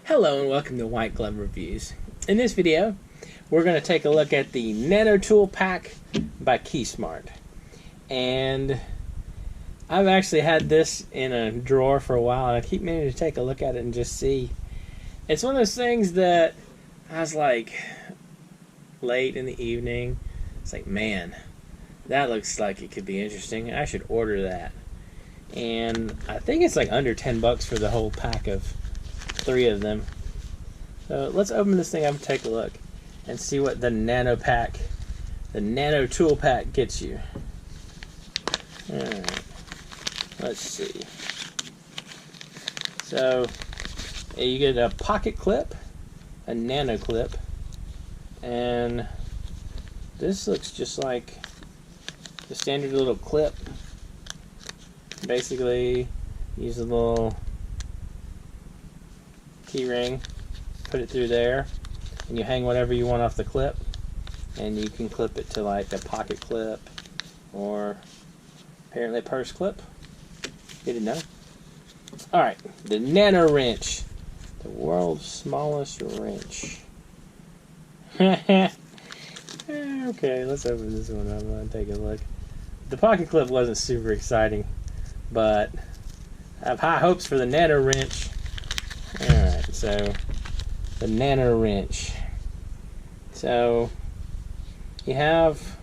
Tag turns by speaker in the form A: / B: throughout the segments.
A: Hello and welcome to White Glove Reviews. In this video, we're going to take a look at the Nano Tool Pack by KeySmart. And I've actually had this in a drawer for a while, and I keep meaning to take a look at it and just see. It's one of those things that I was like, late in the evening, it's like, man, that looks like it could be interesting. I should order that. And I think it's like under 10 bucks for the whole pack of 3 of them. So let's open this thing up and take a look and see what the Nano pack, the Nano Tool Pack gets you. Alright, let's see. So you get a pocket clip, a nano clip, and this looks just like the standard little clip. Basically, use a little key ring, put it through there, and you hang whatever you want off the clip, and you can clip it to like a pocket clip or apparently a purse clip. Didn't know. Alright, the Nano wrench, the world's smallest wrench. Okay, let's open this one up and take a look. The pocket clip wasn't super exciting, but I have high hopes for the Nano wrench. Alright, so the Nano wrench. So you have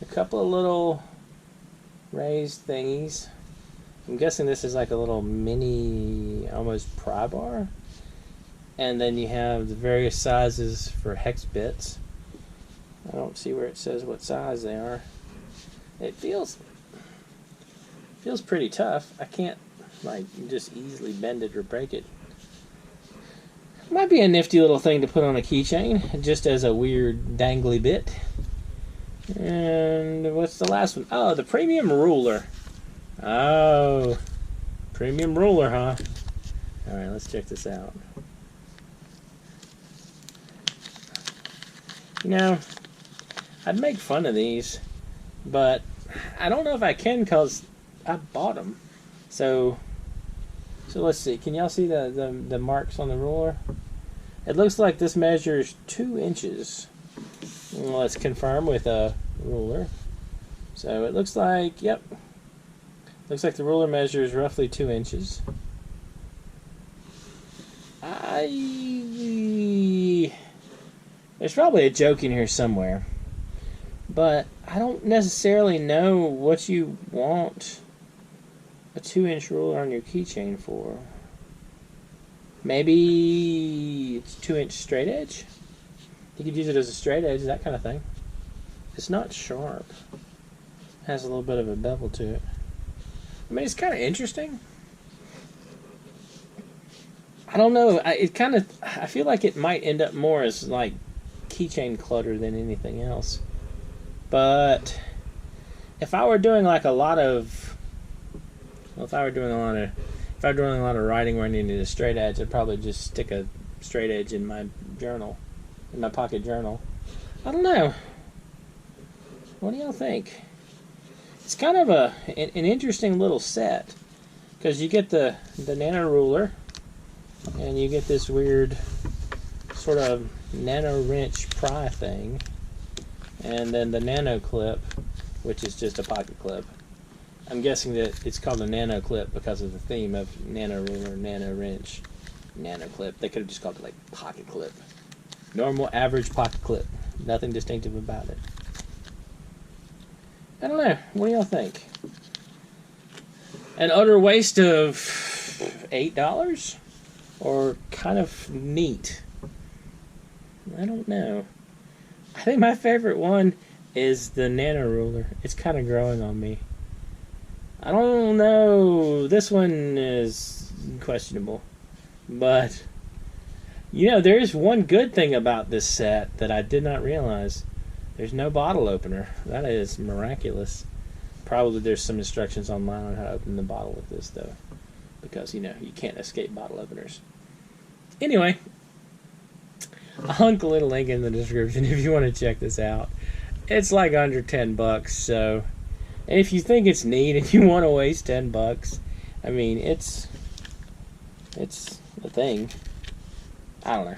A: a couple of little raised thingies. I'm guessing this is like a little mini, almost pry bar. And then you have the various sizes for hex bits. I don't see where it says what size they are. It feels pretty tough. I can't like just easily bend it or break it. Might be a nifty little thing to put on a keychain, just as a weird dangly bit. And what's the last one? Oh, the premium ruler. Oh, premium ruler, huh? Alright, let's check this out. You know, I'd make fun of these, but I don't know if I can because I bought them. So let's see. Can y'all see the marks on the ruler? It looks like this measures 2 inches. Let's confirm with a ruler. So it looks like, yep. Looks like the ruler measures roughly 2 inches. There's probably a joke in here somewhere, but I don't necessarily know what you want a 2-inch ruler on your keychain for. Maybe it's 2-inch straight edge? You could use it as a straight edge, that kind of thing. It's not sharp. It has a little bit of a bevel to it. I mean, it's kind of interesting. I don't know. I feel like it might end up more as like keychain clutter than anything else. But if I were doing like a lot of, well, if I were doing a lot of writing where I needed a straight edge, I'd probably just stick a straight edge in my journal, in my pocket journal. I don't know. What do y'all think? It's kind of an interesting little set, because you get the Nano ruler, and you get this weird sort of Nano wrench pry thing, and then the Nano clip, which is just a pocket clip. I'm guessing that it's called a Nano clip because of the theme of Nano ruler, Nano wrench, Nano clip. They could have just called it like pocket clip. Normal, average pocket clip. Nothing distinctive about it. I don't know. What do y'all think? An utter waste of $8? Or kind of neat? I don't know. I think my favorite one is the Nano ruler. It's kind of growing on me. I don't know. This one is questionable. But, you know, there is one good thing about this set that I did not realize. There's no bottle opener. That is miraculous. Probably there's some instructions online on how to open the bottle with this, though. Because, you know, you can't escape bottle openers. Anyway, I'll link a little link in the description if you want to check this out. It's like under 10 bucks, so if you think it's neat and you want to waste 10 bucks, I mean, it's a thing. I don't know.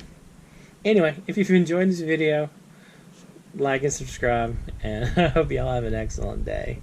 A: Anyway, if you've enjoyed this video, like and subscribe, and I hope y'all have an excellent day.